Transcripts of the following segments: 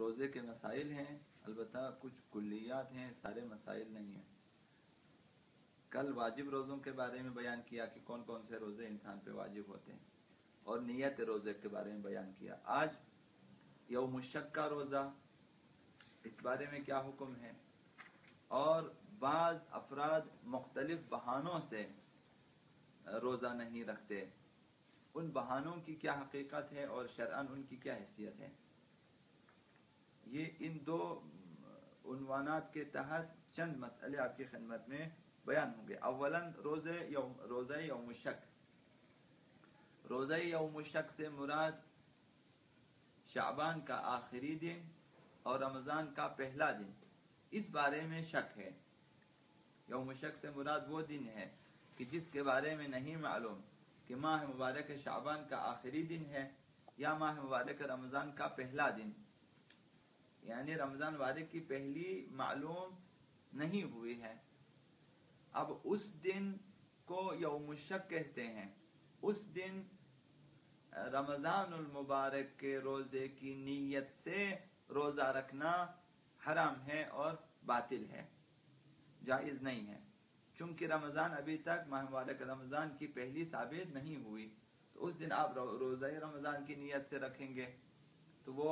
روزے کے مسائل ہیں، البتہ کچھ کلیات ہیں، سارے مسائل نہیں ہیں۔ کل واجب روزوں کے بارے میں بیان کیا کہ کون کون سے روزے انسان پہ واجب ہوتے ہیں، اور نیت روزے کے بارے میں بیان کیا۔ آج یوم الشک کا روزہ، اس بارے میں کیا حکم ہے، اور بعض افراد مختلف بہانوں سے روزہ نہیں رکھتے، ان بہانوں کی کیا حقیقت ہے اور شرعاً ان کی کیا حیثیت ہے۔ یہ ان دو عنوانات کے تحت چند مسئلے آپ کی خدمت میں بیان ہوں گے۔ اولاً روزہ یوم الشک۔ روزہ یوم الشک سے مراد شعبان کا آخری دن اور رمضان کا پہلا دن، اس بارے میں شک ہے۔ یوم الشک سے مراد وہ دن ہے کہ جس کے بارے میں نہیں معلوم کہ ماہ مبارک شعبان کا آخری دن ہے یا ماہ مبارک رمضان کا پہلا دن، یعنی رمضان مبارک کی پہلی معلوم نہیں ہوئی ہے۔ اب اس دن کو یوم الشک کہتے ہیں۔ اس دن رمضان المبارک کے روزے کی نیت سے روزہ رکھنا حرام ہے اور باطل ہے، جائز نہیں ہے، چونکہ رمضان ابھی تک ماہ مبارک رمضان کی پہلی ثابت نہیں ہوئی، تو اس دن آپ روزہ رمضان کی نیت سے رکھیں گے تو وہ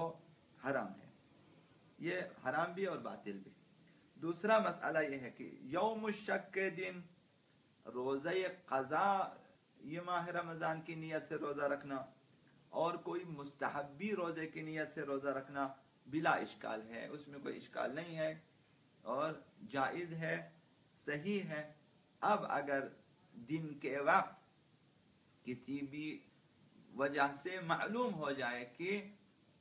حرام ہے، یہ حرام بھی اور باطل بھی۔ دوسرا مسئلہ یہ ہے کہ یوم الشک کے دن روزہ قضا، یہ ماہ رمضان کی نیت سے روزہ رکھنا اور کوئی مستحبی روزے کی نیت سے روزہ رکھنا بلا اشکال ہے، اس میں کوئی اشکال نہیں ہے اور جائز ہے، صحیح ہے۔ اب اگر دن کے وقت کسی بھی وجہ سے معلوم ہو جائے کہ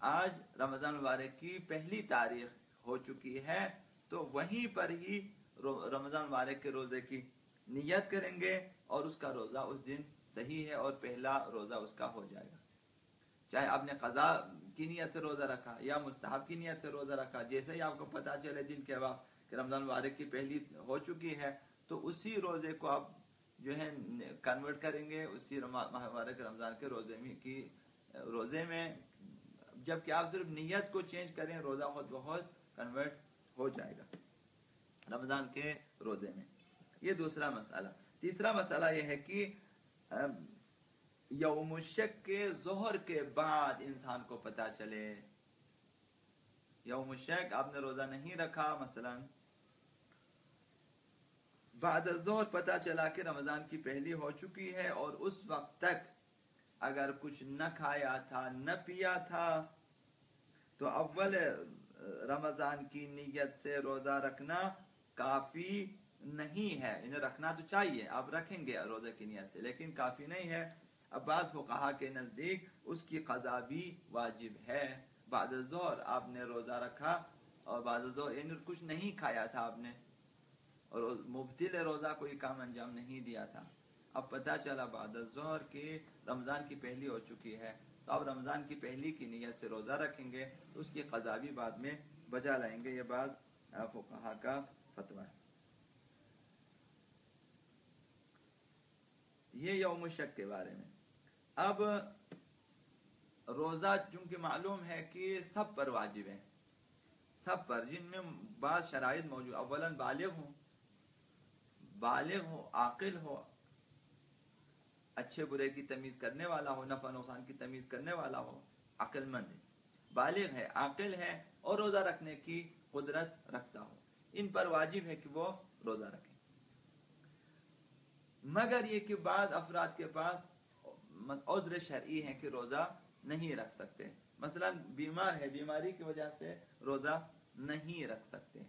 آج رمضان مبارک کی پہلی تاریخ ہو چکی ہے تو وہیں پر ہی رمضان مبارک کے روزے کی نیت کریں گے اور اس کا روزہ اس دن صحیح ہے اور پہلا روزہ اس کا ہو جائے گا، چاہے آپ نے قضا کی نیت سے روزہ رکھا یا مستحب کی نیت سے روزہ رکھا۔ جیسے ہی آپ کو پتا چلے دن کے وقت کہ رمضان مبارک کی پہلی ہو چکی ہے تو اسی روزے کو آپ جو ہے کنورٹ کریں گے اسی ماہ مبارک رمضان کے روزے میں، جبکہ آپ صرف نیت کو چینج کریں روزہ خود بخود کنورٹ ہو جائے گا رمضان کے روزے میں۔ یہ دوسرا مسئلہ۔ تیسرا مسئلہ یہ ہے کہ یوم الشک کے ظہر کے بعد انسان کو پتا چلے، یوم الشک آپ نے روزہ نہیں رکھا، مثلا بعد الظہر پتا چلا کہ رمضان کی پہلی ہو چکی ہے اور اس وقت تک اگر کچھ نہ کھایا تھا نہ پیا تھا تو اول رمضان کی نیت سے روزہ رکھنا کافی نہیں ہے، انہیں رکھنا تو چاہیے، آپ رکھیں گے روزے کی نیت سے، لیکن کافی نہیں ہے۔ اب بعض فقہا کے نزدیک اس کی قضا بھی واجب ہے۔ بعد الظہر آپ نے روزہ رکھا اور بعد الظہر یعنی کچھ نہیں کھایا تھا آپ نے اور مبتل روزہ کوئی کام انجام نہیں دیا تھا، اب پتہ چلا بعد الظہر کہ رمضان کی پہلی ہو چکی ہے تو اب رمضان کی پہلی کی نیت سے روزہ رکھیں گے تو اس کی قضا بھی بعد میں بجا لائیں گے، یہ بعض فقہا کا فتویٰ ہے۔ یہ یوم الشک کے بارے میں۔ اب روزہ چونکہ معلوم ہے کہ سب پر واجب ہے، سب پر، جن میں بعض شرائط موجود، اولاً بالغ ہو، عاقل ہو، اچھے برے کی تمیز کرنے والا ہو، نفع نقصان کی تمیز کرنے والا ہو، عقل مند ہے، بالغ ہے، عاقل ہے اور روزہ رکھنے کی قدرت رکھتا ہو، ان پر واجب ہے کہ وہ روزہ رکھیں۔ مگر یہ کہ بعض افراد کے پاس عذر شرعی ہے کہ روزہ نہیں رکھ سکتے، مثلا بیمار ہے، بیماری کی وجہ سے روزہ نہیں رکھ سکتے،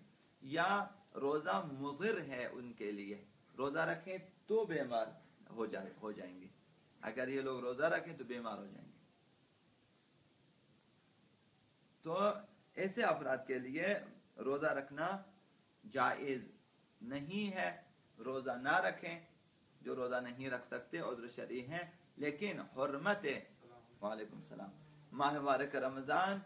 یا روزہ مضر ہے ان کے لیے، روزہ رکھیں تو بیمار ہو جائیں گے، اگر یہ لوگ روزہ رکھیں تو بیمار ہو جائیں گے، تو ایسے افراد کے لیے روزہ رکھنا جائز نہیں ہے، روزہ نہ رکھیں جو روزہ نہیں رکھ سکتے، عذر شرعی ہیں، لیکن حرمت، وعلیکم السلام، ماہ مبارک رمضان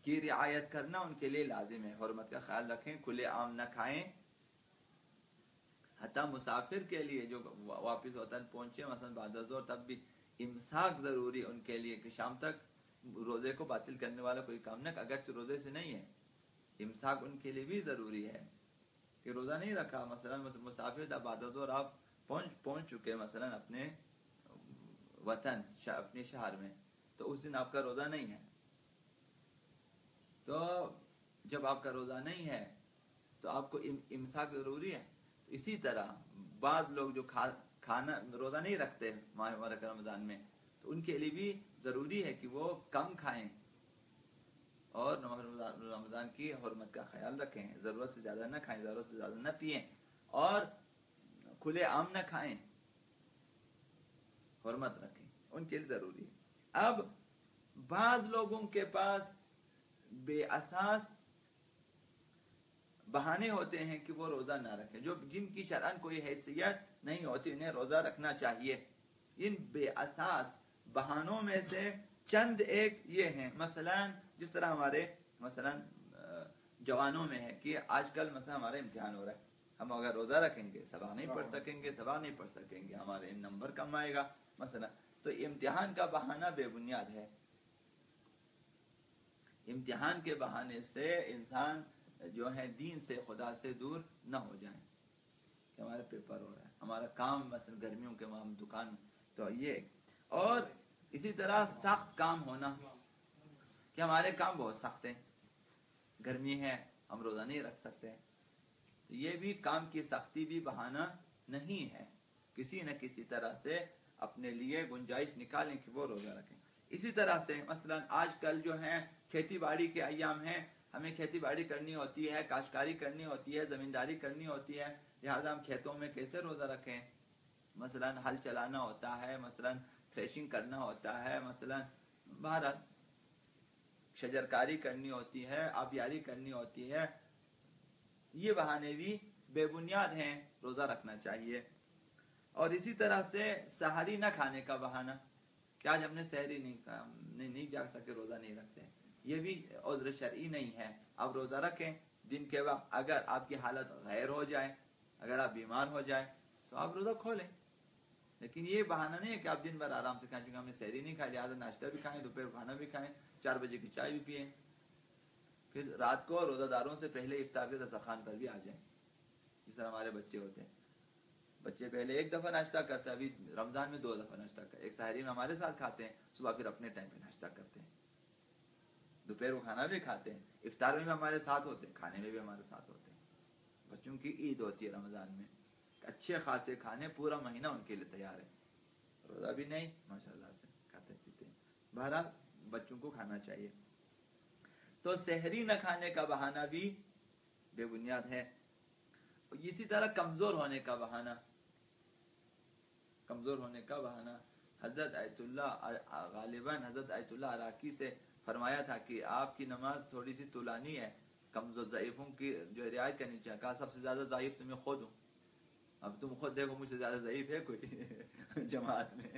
کی رعایت کرنا ان کے لیے لازم ہے، حرمت کا خیال رکھیں، کھلے عام نہ کھائیں، حتیٰ مسافر کے لیے جو واپس وطن پہنچے مثلا بعد الظہر تب بھی امساک ضروری ان کے لیے کہ شام تک روزے کو باطل کرنے والا کوئی کام نہ، اگرچہ روزے سے نہیں ہے، امساک ان کے لیے بھی ضروری ہے کہ روزہ نہیں رکھا، مثلا مسافر تھا، بعد ازظہر آپ پہنچ چکے مثلا اپنے وطن، اپنے شہر میں، تو اس دن آپ کا روزہ نہیں ہے، تو جب آپ کا روزہ نہیں ہے تو آپ کو امساک ضروری ہے۔ اسی طرح بعض لوگ جو کھانا روزہ نہیں رکھتے ماہ مبارک رمضان میں، تو ان کے لیے بھی ضروری ہے کہ وہ کم کھائیں اور رمضان کی حرمت کا خیال رکھیں، ضرورت سے زیادہ نہ کھائیں، ضرورت سے زیادہ نہ پئیں اور کھلے عام نہ کھائیں، حرمت رکھیں، ان کے لیے ضروری ہے۔ اب بعض لوگوں کے پاس بے اساس بہانے ہوتے ہیں کہ وہ روزہ نہ رکھیں، جن کی شرعاً کوئی حیثیت نہیں ہوتی، انہیں روزہ رکھنا چاہیے۔ ان بے اساس بہانوں میں سے چند ایک یہ ہیں، مثلا جس طرح ہمارے مثلا جوانوں میں ہے کہ آج کل مثلا ہمارا امتحان ہو رہا ہے، ہم اگر روزہ رکھیں گے سبق نہیں پڑھ سکیں گے، ہمارے نمبر کم آئے گا مثلا، تو امتحان کا بہانہ بے بنیاد ہے۔ امتحان کے بہانے سے انسان جو ہے دین سے، خدا سے دور نہ ہو جائیں کہ ہمارا پیپر ہو رہا ہے، ہمارا کام مثلا گرمیوں کے دکان میں، تو یہ اور اسی طرح سخت کام ہونا کہ ہمارے کام بہت سخت ہیں، گرمی ہے ہم روزہ نہیں رکھ سکتے، تو یہ بھی کام کی سختی بھی بہانہ نہیں ہے، کسی نہ کسی طرح سے اپنے لیے گنجائش نکالیں کہ وہ روزہ رکھیں۔ اسی طرح سے مثلا آج کل جو ہے کھیتی باڑی کے ایام ہیں، ہمیں کھیتی باڑی کرنی ہوتی ہے، کاشتکاری کرنی ہوتی ہے، زمینداری کرنی ہوتی ہے، لہٰذا ہم کھیتوں میں کیسے روزہ رکھیں؟ مثلا ہل چلانا ہوتا ہے، مثلا تھریشنگ کرنا ہوتا ہے، مثلا بہرحال شجرکاری کرنی ہوتی ہے، آبیاری کرنی ہوتی ہے، یہ بہانے بھی بے بنیاد ہیں، روزہ رکھنا چاہیے۔ اور اسی طرح سے سحری نہ کھانے کا بہانہ کہ آج ہم نے سحری نہیں جاگ سکے، روزہ نہیں رکھتے، یہ بھی عذر شرعی نہیں ہے۔ آپ روزہ رکھیں، دن کے وقت اگر آپ کی حالت غیر ہو جائے، اگر آپ بیمار ہو جائے تو آپ روزہ کھولیں، لیکن یہ بہانہ نہیں ہے کہ آپ دن بھر آرام سے کھائیں، چونکہ ہم نے سحری نہیں کھائی لہٰذا ناشتہ بھی کھائیں، دوپہر کھانا بھی کھائیں، 4 بجے کی چائے بھی پئیں، پھر رات کو روزہ داروں سے پہلے افطار کے دسترخوان پر بھی آ جائیں، جس طرح ہمارے بچے ہوتے ہیں، بچے پہلے 1 دفعہ ناشتہ کرتے ہیں، ابھی رمضان میں 2 دفعہ ناشتہ کرتے ہیں، ایک سحری میں ہمارے ساتھ کھاتے ہیں، صبح پھر اپنے ٹائم پہ ناشتہ کرتے ہیں، دوپہر کو کھانا بھی کھاتے ہیں، افطار میں بھی ہمارے ساتھ ہوتے ہیں، کھانے میں بھی ہمارے ساتھ ہوتے ہیں۔ بچوں کی عید ہوتی ہے رمضان میں، اچھے خاصے کھانے پورا مہینہ ان کے لیے تیار ہے، روزہ بھی نہیں، ماشاءاللہ سے کھاتے پیتے ہیں۔ بہرحال بچوں کو کھانا چاہیے۔ تو سحری نہ کھانے کا بہانہ بھی بے بنیاد ہے۔ اسی طرح کمزور ہونے کا بہانہ، حضرت آیت اللہ غالباً حضرت آیت اللہ عراقی سے فرمایا تھا کہ آپ کی نماز تھوڑی سی طولانی ہے، کمزور ضعیفوں کی جو رعایت کرنی چاہیے، کہا سب سے زیادہ ضعیف تمہیں خود ہوں، اب تم خود دیکھو مجھ سے زیادہ ضعیف ہے کوئی جماعت میں،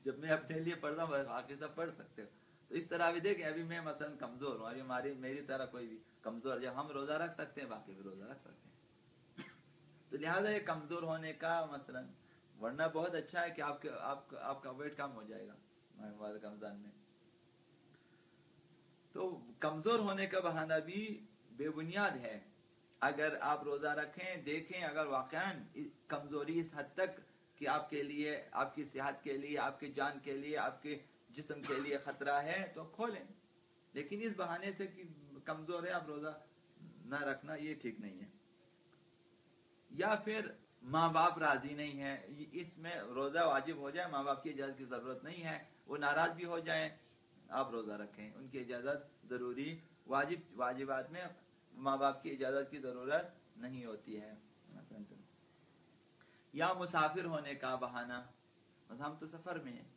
جب میں اپنے لیے پڑھ رہا ہوں باقی سب پڑھ سکتے ہو، تو اس طرح بھی دیکھیں ابھی میں مثلا کمزور ہوں، ابھی میری طرح کوئی بھی کمزور، جب ہم روزہ رکھ سکتے ہیں باقی بھی روزہ رکھ سکتے ہیں، تو لہٰذا یہ کمزور ہونے کا مثلا، ورنہ بہت اچھا ہے کہ آپ کا ویٹ کم ہو جائے گا مبارک رمضان میں، تو کمزور ہونے کا بہانہ بھی بے بنیاد ہے۔ اگر آپ روزہ رکھیں، دیکھیں اگر واقعاً کمزوری اس حد تک کہ آپ کے لیے، آپ کی صحت کے لیے، آپ کی جان کے لیے، آپ کے جسم کے لیے خطرہ ہے تو کھولیں، لیکن اس بہانے سے کہ کمزور ہے آپ روزہ نہ رکھنا، یہ ٹھیک نہیں ہے۔ یا پھر ماں باپ راضی نہیں ہے، اس میں روزہ واجب ہو جائے، ماں باپ کی اجازت کی ضرورت نہیں ہے، وہ ناراض بھی ہو جائیں، آپ روزہ رکھیں، ان کی اجازت ضروری، واجبات میں ماں باپ کی اجازت کی ضرورت نہیں ہوتی ہے۔ یا مسافر ہونے کا بہانہ، مثلا ہم تو سفر میں ہیں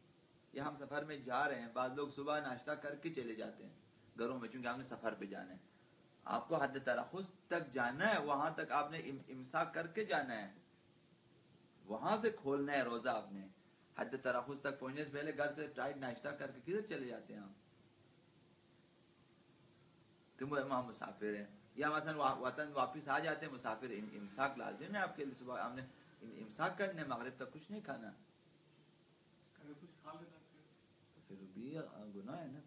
یا ہم سفر میں جا رہے ہیں، بعض لوگ صبح ناشتہ کر کے چلے جاتے ہیں گھروں میں، چونکہ ہم نے سفر پہ جانا ہے، آپ کو حد تراخص تک جانا ہے، وہاں تک آپ نے امساک کر کے جانا ہے، وہاں سے کھولنا ہے روزہ آپ نے، حد تراخص تک پہنچنے سے پہلے گھر سے ٹائٹ ناشتہ کر کے کدھر چلے جاتے ہیں آپ؟ تم وہاں مسافر ہیں، یا مثلا وطن واپس آ جاتے ہیں مسافر، امساک لازم ہے آپ کے لیے، صبح ہم نے امساک کرنے، مغرب تک کچھ نہیں کھانا، تو پھر بھی گناہ ہے نا،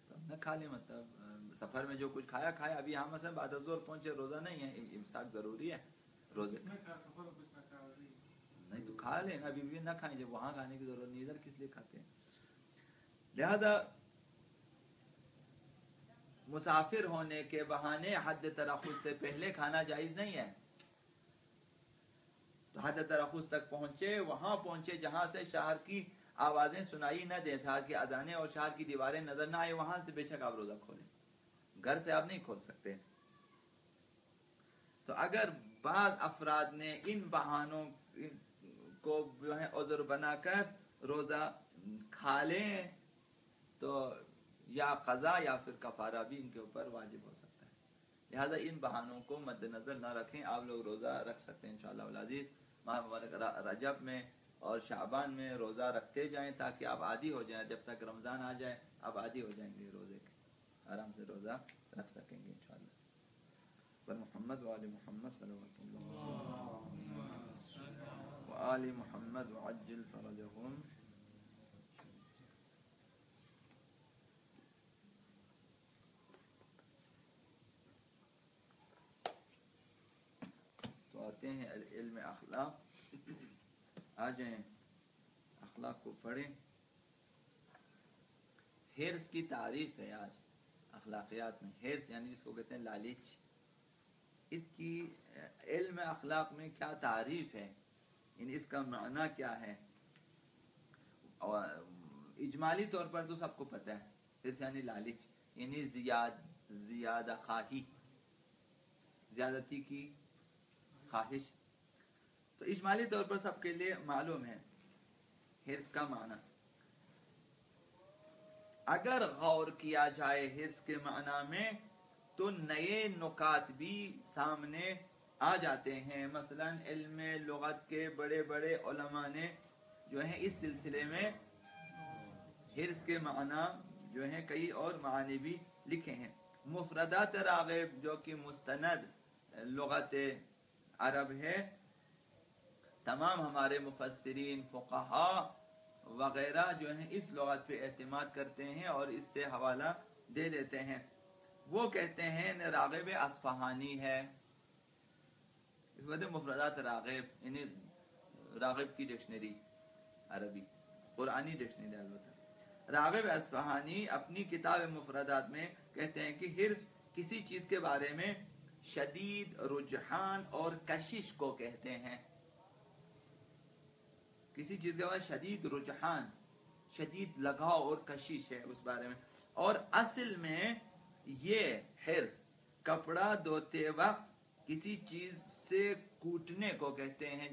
تو نہ کھا لیں، مطلب سفر میں جو کچھ کھایا کھایا. ابھی ہم مثلا بعد از ظہر پہنچے، روزہ نہیں ہے، امساک ضروری ہے روزے کا. نہیں تو کھا لیں، ابھی بھی نہ کھائیں، جب وہاں کھانے کی ضرورت نہیں، ادھر کس لیے کھاتے ہیں. لہذا مسافر ہونے کے بہانے حد ترخص سے پہلے کھانا جائز نہیں ہے. تو حد ترخص تک پہنچے، وہاں پہنچے جہاں سے شہر کی آوازیں سنائی نہ دیں، شہر کی اذانیں اور شہر کی دیواریں نظر نہ آئے، وہاں سے بے شک آپ روزہ کھولیں. گھر سے آپ نہیں کھول سکتے. تو اگر بعض افراد نے ان بہانوں کو جو ہے عذر بنا کر روزہ کھا لیں تو یا قضا یا پھر کفارہ بھی ان کے اوپر واجب ہو سکتا ہے. لہذا ان بہانوں کو مد نظر نہ رکھیں، آپ لوگ روزہ رکھ سکتے ہیں انشاءاللہ العزیز. رجب میں اور شعبان میں روزہ رکھتے جائیں تاکہ آپ عادی ہو جائیں. جب تک رمضان آ جائے آپ عادی ہو جائیں گے روزے کے، آرام سے روزہ رکھ سکیں گے انشاءاللہ. پر محمد وآل محمد صلوات اللہ وآل محمد وعجل فرجهم. تو آتے ہیں علم اخلاق. آ جائیں اخلاق کو پڑھیں. حرص کی تعریف ہے آج اخلاقیات میں. حرص یعنی جس کو کہتے ہیں لالچ. اس کی علم اخلاق میں کیا تعریف ہے، یعنی اس کا معنی کیا ہے. اور اجمالی طور پر تو سب کو پتہ ہے. حرص یعنی لالچ، یعنی زیادہ خواہی، زیادتی کی خواہش. تو اجمالی طور پر سب کے لیے معلوم ہے حرص کا معنی. اگر غور کیا جائے حرص کے معنی میں تو نئے نکات بھی سامنے آ جاتے ہیں. مثلا علم لغت کے بڑے بڑے علماء نے جو ہیں اس سلسلے میں حرص کے معنی جو ہیں کئی اور معانی بھی لکھے ہیں. مفردات راغب جو کہ مستند لغت عرب ہے، تمام ہمارے مفسرین فقہاء وغیرہ جو ہیں اس لغت پہ اعتماد کرتے ہیں اور اس سے حوالہ دے دیتے ہیں. وہ کہتے ہیں راغب اصفہانی ہے. اس وجہ مفردات راغب یعنی راغب کی ڈکشنری عربی، قرآنی ڈکشنری البتہ. راغب اصفہانی اپنی کتاب مفردات میں کہتے ہیں کہ حرص کسی چیز کے بارے میں شدید رجحان اور کشش کو کہتے ہیں. کسی چیز کے بارے میں شدید رجحان، شدید لگاؤ اور کشش ہے اس بارے میں. اور اصل میں یہ حرص کپڑا دھوتے وقت کسی چیز سے کوٹنے کو کہتے ہیں.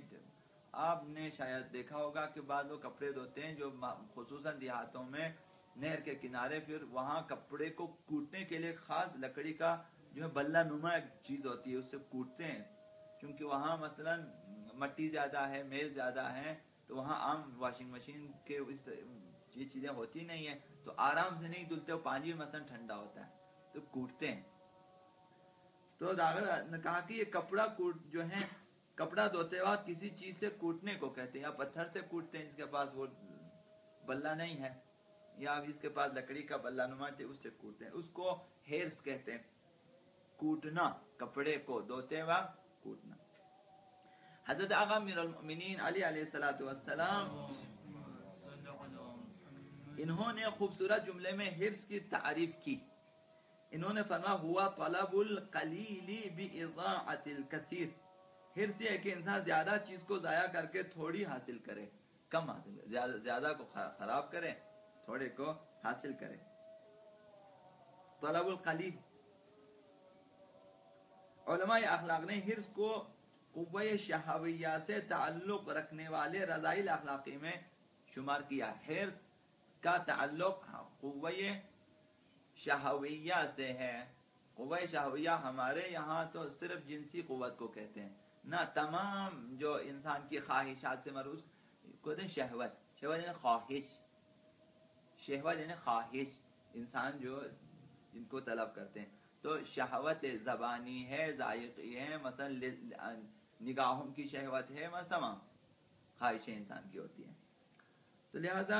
آپ نے شاید دیکھا ہوگا کہ بعض لوگ کپڑے دھوتے ہیں جو خصوصاً دیہاتوں میں نہر کے کنارے، پھر وہاں کپڑے کو کوٹنے کے لیے خاص لکڑی کا جو ہے بلہ نما ایک چیز ہوتی ہے، اس سے کوٹتے ہیں. کیونکہ وہاں مثلا مٹی زیادہ ہے، میل زیادہ ہے، تو وہاں عام واشنگ مشین کے یہ چیزیں ہوتی نہیں ہیں، تو آرام سے نہیں دھلتے. پانی مثلا ٹھنڈا ہوتا ہے تو کوٹتے ہیں. تو راغب نے کہا کہ یہ کپڑا کوٹ جو ہے کپڑا دھوتے وقت کسی چیز سے کوٹنے کو کہتے ہیں. یا پتھر سے کوٹتے ہیں جس کے پاس وہ بلہ نہیں ہے، یا جس کے پاس لکڑی کا بلہ نما ہے اس سے کوٹتے ہیں. اس کو حرص کہتے ہیں، کوٹنا، کپڑے کو دھوتے وقت کوٹنا. حضرت آقا امیر المؤمنین علی علیہ الصلوۃ والسلام انہوں نے خوبصورت جملے میں حرص کی تعریف کی. انہوں نے فرمایا ہوا طلب القلیل باضاعۃ الکثیر. حرص یہ ہے کہ انسان زیادہ چیز کو ضائع کر کے تھوڑی حاصل کرے، کم حاصل کرے، زیادہ کو خراب کرے، تھوڑے کو حاصل کرے. طلب القلیل. علماء اخلاق نے حرص کو قوہ شہویہ سے تعلق رکھنے والے رذائل اخلاقی میں شمار کیا. حرص کا تعلق قوہ شہویہ سے ہے. قوہ شہویہ ہمارے یہاں تو صرف جنسی قوت کو کہتے ہیں، نہ تمام جو انسان کی خواہشات سے مروز کہتے ہیں شہوت. شہوت یعنی خواہش، شہوت یعنی خواہش، انسان جو جن کو طلب کرتے ہیں. تو شہوت زبانی ہے، ذائقی ہے، مثلا نگاہوں کی شہوت ہے، مثلا تمام خواہشیں انسان کی ہوتی ہیں. تو لہذا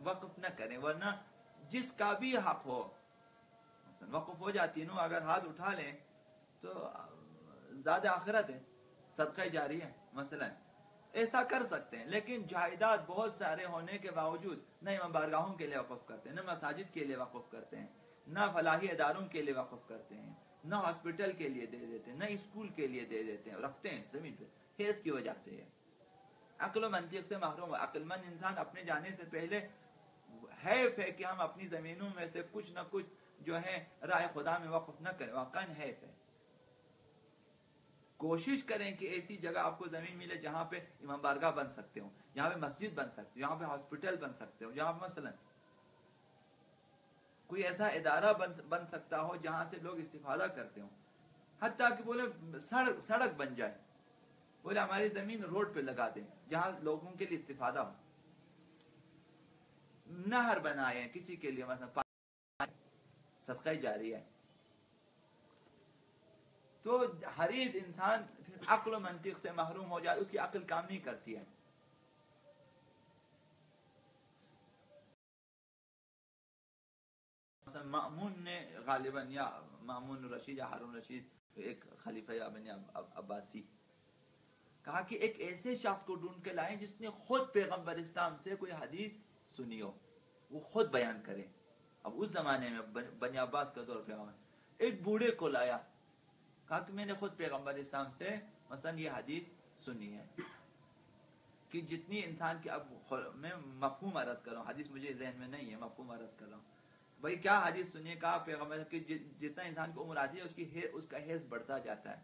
وقف نہ کریں، ورنہ جس کا بھی حق ہو مثلا وقف ہو جاتی نو، اگر ہاتھ اٹھا لیں تو زیادہ آخرت ہے، صدقہ جاری ہے مثلا، ایسا کر سکتے ہیں. لیکن جائیداد بہت سارے ہونے کے باوجود نہ امام بارگاہوں کے لیے وقف کرتے ہیں، نہ مساجد کے لیے وقف کرتے ہیں، نہ فلاحی اداروں کے لیے وقف کرتے ہیں، نہ ہاسپٹل کے لیے دے دیتے ہیں، نہ اسکول کے لیے دے دیتے ہیں، رکھتے ہیں زمین پہ. حیث کی وجہ سے ہے، عقل و منطق سے محروم ہے. عقل مند انسان اپنے جانے سے پہلے حیف ہے کہ ہم اپنی زمینوں میں سے کچھ نہ کچھ جو ہے رائے خدا میں وقف نہ کریں، واقعا حیف ہے. کوشش کریں کہ ایسی جگہ آپ کو زمین ملے جہاں پہ امام بارگاہ بن سکتے ہوں، جہاں پہ مسجد بن سکتے ہو، جہاں پہ ہاسپٹل بن سکتے ہو، جہاں پہ مثلا کوئی ایسا ادارہ بن سکتا ہو جہاں سے لوگ استفادہ کرتے ہوں. حتیٰ کہ بولے سڑک بن جائے، بولے ہماری زمین روڈ پہ لگا دیں جہاں لوگوں کے لیے استفادہ ہو. نہر بنائے کسی کے لیے مثلا، صدقہ جاری ہے. تو حریص انسان پھر عقل و منطق سے محروم ہو جائے، اس کی عقل کام نہیں کرتی ہے. مأمون نے غالباً یا مأمون رشید یا ہارون رشید، ایک خلیفہ یا بنی عباسی، کہا کہ ایک ایسے شخص کو ڈھونڈ کے لائیں جس نے خود پیغمبر اسلام سے کوئی حدیث سنی ہو، وہ خود بیان کرے. اب اس زمانے میں بنی عباس کا دور پہ ایک بوڑھے کو لایا، کہا کہ میں نے خود پیغمبر اسلام سے مثلا یہ حدیث سنی ہے کہ جتنی انسان کی، اب میں مفہوم عرض کر رہا ہوں، حدیث مجھے ذہن میں نہیں ہے، مفہوم عرض کر رہا ہوں. بھائی کیا حدیث سنیے، کہا پیغمبر کہ جتنا انسان کو عمر آتی ہے اس کا حیض بڑھتا جاتا ہے.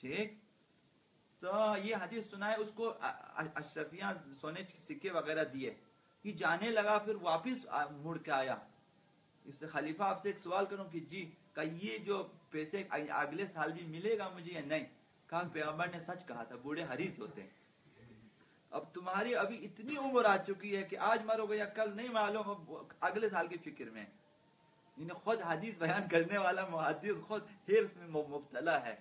ٹھیک، تو یہ حدیث سنا ہے، اس کو اشرفیاں سونے کے سکے وغیرہ دیے، یہ جانے لگا، پھر واپس مڑ کے آیا. اس سے خلیفہ آپ سے ایک سوال کروں کہ جی کہ یہ جو پیسے اگلے سال بھی ملے گا مجھے یا نہیں؟ کہا پیغمبر نے سچ کہا تھا، بوڑھے حریص ہوتے ہیں. اب تمہاری ابھی اتنی عمر آ چکی ہے کہ آج مرو گے یا کل نہیں معلوم، اگلے سال کی فکر میں. یعنی خود حدیث بیان کرنے والا محدث خود حرص میں مبتلا ہے،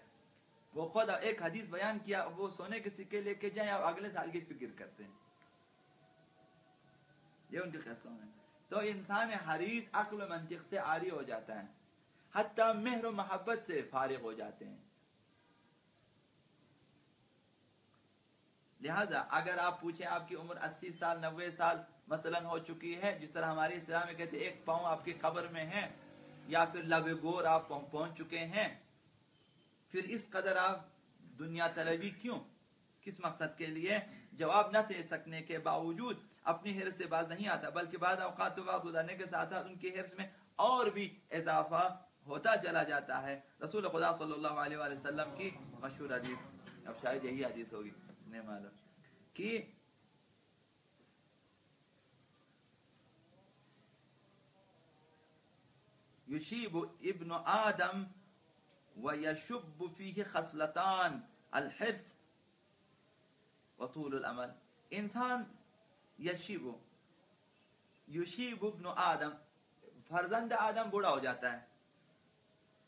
وہ خود ایک حدیث بیان کیا، وہ سونے کے سکے لے کے جائیں، اب اگلے سال کی فکر کرتے ہیں. یہ ان کے قصوں ہیں. تو انسان حریص عقل و منطق سے عاری ہو جاتا ہے، حتیٰ مہر و محبت سے فارغ ہو جاتے ہیں. لہذا اگر آپ پوچھیں آپ کی عمر 80 سال 90 سال مثلا ہو چکی ہے، جس طرح ہمارے اسلام میں کہتے ہیں ایک پاؤں آپ کی قبر میں ہے، یا پھر لب گور آپ پہنچ چکے ہیں، پھر اس قدر آپ دنیا طلبی کیوں، کس مقصد کے لیے؟ جواب نہ دے سکنے کے باوجود اپنی حرص سے باز نہیں آتا، بلکہ بعض اوقات تو وقت گزارنے کے ساتھ ساتھ ان کی حرص میں اور بھی اضافہ ہوتا چلا جاتا ہے. رسول خدا صلی اللہ علیہ وآلہ وسلم کی مشہور حدیث، اب شاید یہی حدیث ہوگی نہیں معلوم، کہ یشیب ابن آدم ویشب فیہ خصلتان الحرص وطول العمل. انسان یشیب ابن آدم، فرزند آدم بوڑھا ہو جاتا ہے،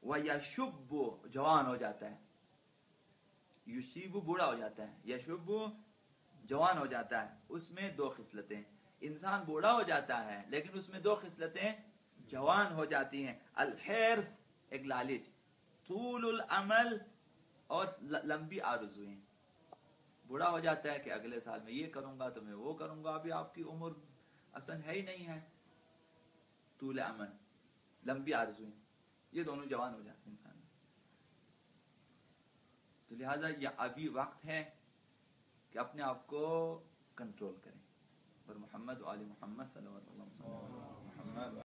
ویشب جوان ہو جاتا ہے. یشیب بوڑھا ہو جاتا ہے، یشب جوان ہو جاتا ہے. اس میں دو خصلتیں، انسان بوڑھا ہو جاتا ہے لیکن اس میں دو خصلتیں جوان ہو جاتی ہیں. الحرص ایک لالچ، طول العمل اور لمبی آرزوئیں. بوڑھا ہو جاتا ہے کہ اگلے سال میں یہ کروں گا تو میں وہ کروں گا، ابھی آپ کی عمر اصلا ہے ہی نہیں ہے. طول عمل، لمبی آرزوئیں، یہ دونوں جوان ہو جاتے ہیں انسان. تو لہٰذا یہ ابھی وقت ہے کہ اپنے آپ کو کنٹرول کریں. اور محمد و آل محمد صلی اللہ علیہ وسلم محمد